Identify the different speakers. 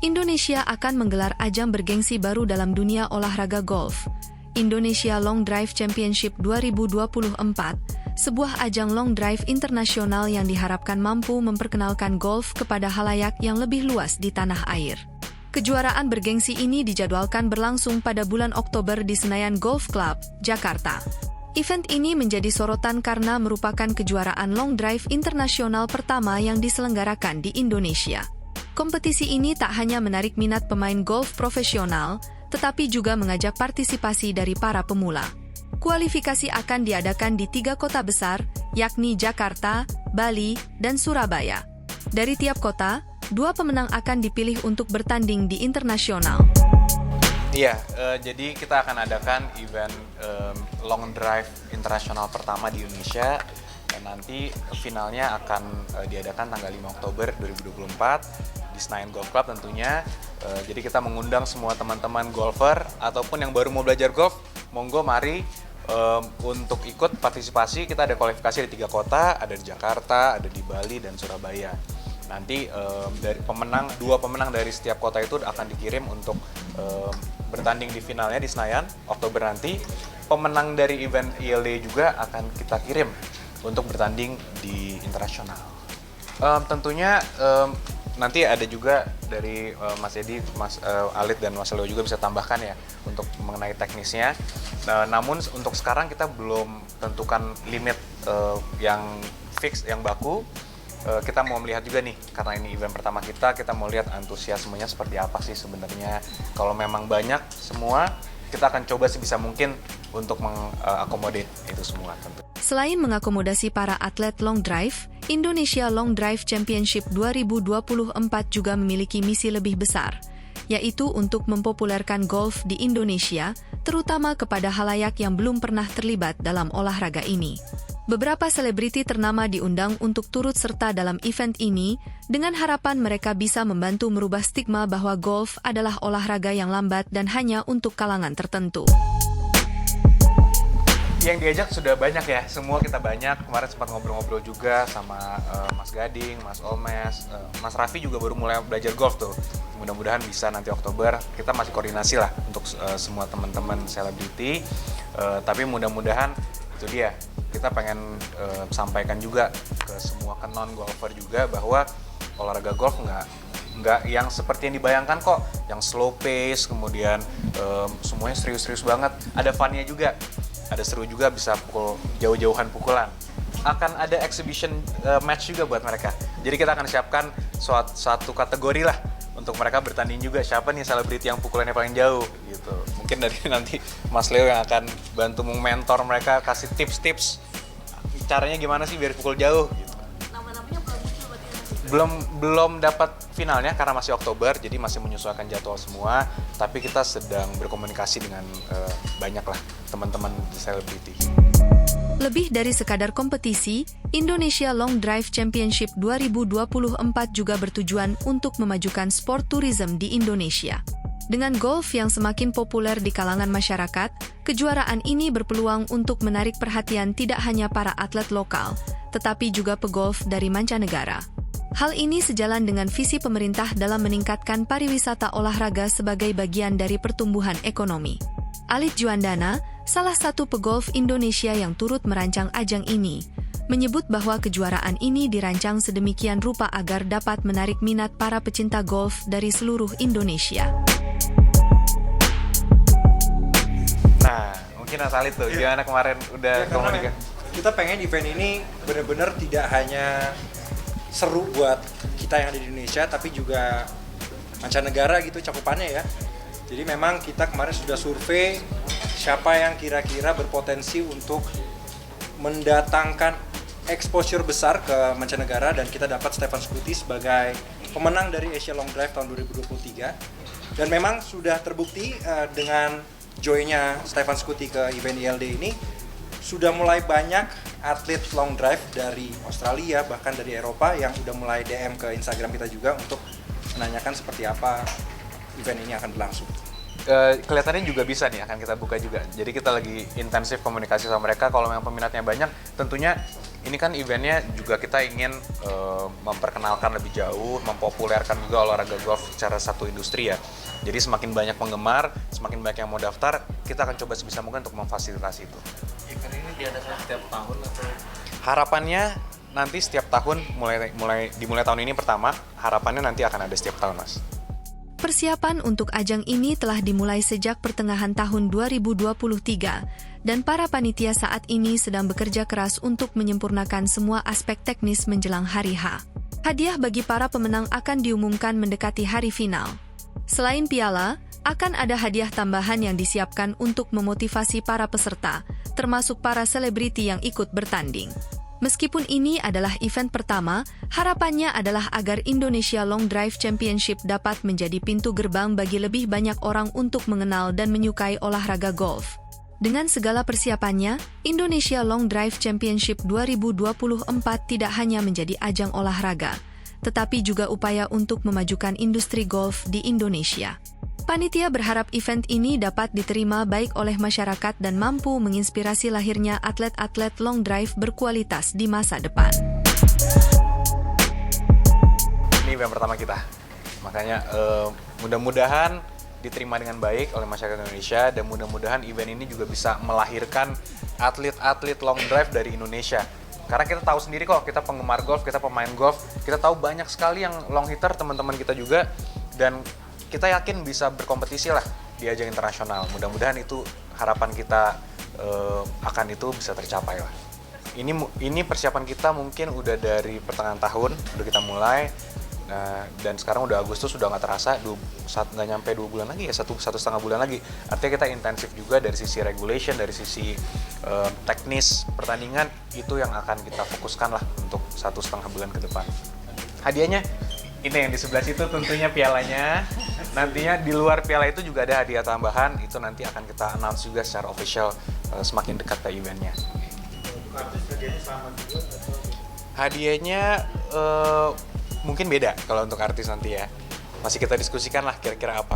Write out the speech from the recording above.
Speaker 1: Indonesia akan menggelar ajang bergengsi baru dalam dunia olahraga golf. Indonesia Long Drive Championship 2024, sebuah ajang long drive internasional yang diharapkan mampu memperkenalkan golf kepada halayak yang lebih luas di tanah air. Kejuaraan bergengsi ini dijadwalkan berlangsung pada bulan Oktober di Senayan Golf Club, Jakarta. Event ini menjadi sorotan karena merupakan kejuaraan long drive internasional pertama yang diselenggarakan di Indonesia. Kompetisi ini tak hanya menarik minat pemain golf profesional, tetapi juga mengajak partisipasi dari para pemula. Kualifikasi akan diadakan di 3 kota besar, yakni Jakarta, Bali, dan Surabaya. Dari tiap kota, 2 pemenang akan dipilih untuk bertanding di internasional.
Speaker 2: Iya, jadi kita akan adakan event long drive internasional pertama di Indonesia. Dan nanti finalnya akan diadakan tanggal 5 Oktober 2024 di Senayan Golf Club tentunya. Jadi kita mengundang semua teman-teman golfer ataupun yang baru mau belajar golf, monggo mari untuk ikut partisipasi. Kita ada kualifikasi di 3 kota, ada di Jakarta, ada di Bali, dan Surabaya. Nanti dari 2 pemenang dari setiap kota itu akan dikirim untuk bertanding di finalnya di Senayan Oktober nanti. Pemenang dari event ILD juga akan kita kirim untuk bertanding di internasional. Tentunya nanti ada juga dari Mas Edi, Mas Alit, dan Mas Leo juga bisa tambahkan ya untuk mengenai teknisnya. Namun untuk sekarang kita belum tentukan limit yang fix, yang baku. Kita mau melihat juga nih, karena ini event pertama kita mau lihat antusiasmenya seperti apa sih sebenarnya. Kalau memang banyak semua, kita akan coba sebisa mungkin untuk mengakomodir itu semua tentu.
Speaker 1: Selain mengakomodasi para atlet long drive, Indonesia Long Drive Championship 2024 juga memiliki misi lebih besar, yaitu untuk mempopulerkan golf di Indonesia, terutama kepada halayak yang belum pernah terlibat dalam olahraga ini. Beberapa selebriti ternama diundang untuk turut serta dalam event ini, dengan harapan mereka bisa membantu merubah stigma bahwa golf adalah olahraga yang lambat dan hanya untuk kalangan tertentu.
Speaker 2: Yang diajak sudah banyak ya, semua kita banyak. Kemarin sempat ngobrol-ngobrol juga sama Mas Gading, Mas Omes, Mas Raffi juga baru mulai belajar golf tuh. Mudah-mudahan bisa nanti Oktober. Kita masih koordinasi lah untuk semua teman-teman selebriti. Tapi mudah-mudahan itu dia. Kita pengen sampaikan juga ke semua non-golfer juga bahwa olahraga golf nggak yang seperti yang dibayangkan kok, yang slow pace, kemudian semuanya serius-serius banget. Ada funnya juga. Ada seru juga, bisa pukul jauh-jauhan pukulan. Akan ada exhibition match juga buat mereka. Jadi kita akan siapkan suatu kategori lah untuk mereka bertanding juga. Siapa nih selebriti yang pukulannya paling jauh gitu. Mungkin dari nanti Mas Leo yang akan bantu mentor mereka, kasih tips-tips caranya gimana sih biar pukul jauh gitu.
Speaker 3: Nama-namanya belum
Speaker 2: Belum dapat finalnya karena masih Oktober, jadi masih menyesuaikan jadwal semua. Tapi kita sedang berkomunikasi dengan banyak lah teman-teman selebriti.
Speaker 1: Lebih dari sekadar kompetisi, Indonesia Long Drive Championship 2024 juga bertujuan untuk memajukan sport tourism di Indonesia. Dengan golf yang semakin populer di kalangan masyarakat, kejuaraan ini berpeluang untuk menarik perhatian tidak hanya para atlet lokal, tetapi juga pegolf dari mancanegara. Hal ini sejalan dengan visi pemerintah dalam meningkatkan pariwisata olahraga sebagai bagian dari pertumbuhan ekonomi. Alit Juandana, salah satu pegolf Indonesia yang turut merancang ajang ini, menyebut bahwa kejuaraan ini dirancang sedemikian rupa agar dapat menarik minat para pecinta golf dari seluruh Indonesia.
Speaker 2: Nah, mungkin Mas Alit tuh, gimana kemarin udah komunikasi?
Speaker 4: Kita pengen event ini benar-benar tidak hanya seru buat kita yang ada di Indonesia, tapi juga mancanegara gitu cakupannya ya. Jadi memang kita kemarin sudah survei siapa yang kira-kira berpotensi untuk mendatangkan exposure besar ke mancanegara, dan kita dapat Stefan Scuti sebagai pemenang dari Asia Long Drive tahun 2023. Dan memang sudah terbukti dengan join-nya Stefan Scuti ke event ILD ini, sudah mulai banyak atlet long drive dari Australia, bahkan dari Eropa yang udah mulai DM ke Instagram kita juga untuk menanyakan seperti apa event ini akan berlangsung.
Speaker 2: Kelihatannya juga bisa nih, akan kita buka juga. Jadi kita lagi intensif komunikasi sama mereka. Kalau memang peminatnya banyak, tentunya ini kan eventnya juga kita ingin memperkenalkan lebih jauh, mempopulerkan juga olahraga golf secara satu industri ya. Jadi semakin banyak penggemar, semakin banyak yang mau daftar, kita akan coba sebisa mungkin untuk memfasilitasi itu.
Speaker 5: Event ini diadakan setiap tahun atau?
Speaker 2: Harapannya nanti setiap tahun, dimulai tahun ini pertama, harapannya nanti akan ada setiap tahun, Mas.
Speaker 1: Persiapan untuk ajang ini telah dimulai sejak pertengahan tahun 2023, dan para panitia saat ini sedang bekerja keras untuk menyempurnakan semua aspek teknis menjelang hari H. Hadiah bagi para pemenang akan diumumkan mendekati hari final. Selain piala, akan ada hadiah tambahan yang disiapkan untuk memotivasi para peserta, termasuk para selebriti yang ikut bertanding. Meskipun ini adalah event pertama, harapannya adalah agar Indonesia Long Drive Championship dapat menjadi pintu gerbang bagi lebih banyak orang untuk mengenal dan menyukai olahraga golf. Dengan segala persiapannya, Indonesia Long Drive Championship 2024 tidak hanya menjadi ajang olahraga, tetapi juga upaya untuk memajukan industri golf di Indonesia. Panitia berharap event ini dapat diterima baik oleh masyarakat dan mampu menginspirasi lahirnya atlet-atlet long drive berkualitas di masa depan.
Speaker 2: Ini event pertama kita, makanya mudah-mudahan diterima dengan baik oleh masyarakat Indonesia, dan mudah-mudahan event ini juga bisa melahirkan atlet-atlet long drive dari Indonesia. Karena kita tahu sendiri kok, kita penggemar golf, kita pemain golf, kita tahu banyak sekali yang long hitter, teman-teman kita juga, dan kita yakin bisa berkompetisi lah di ajang internasional. Mudah-mudahan itu harapan kita akan itu bisa tercapai lah. Ini persiapan kita mungkin udah dari pertengahan tahun udah kita mulai. Nah, dan sekarang udah Agustus, sudah nggak terasa, nggak nyampe 2 bulan lagi ya, satu setengah bulan lagi. Artinya kita intensif juga dari sisi regulation, dari sisi teknis pertandingan, itu yang akan kita fokuskan lah untuk 1,5 bulan ke depan. Hadiahnya ini yang di sebelah situ, tentunya pialanya. Nantinya di luar piala itu juga ada hadiah tambahan, itu nanti akan kita announce juga secara official semakin dekat ke eventnya. Hadiahnya mungkin beda kalau untuk artis nanti ya. Masih kita diskusikan lah kira-kira apa.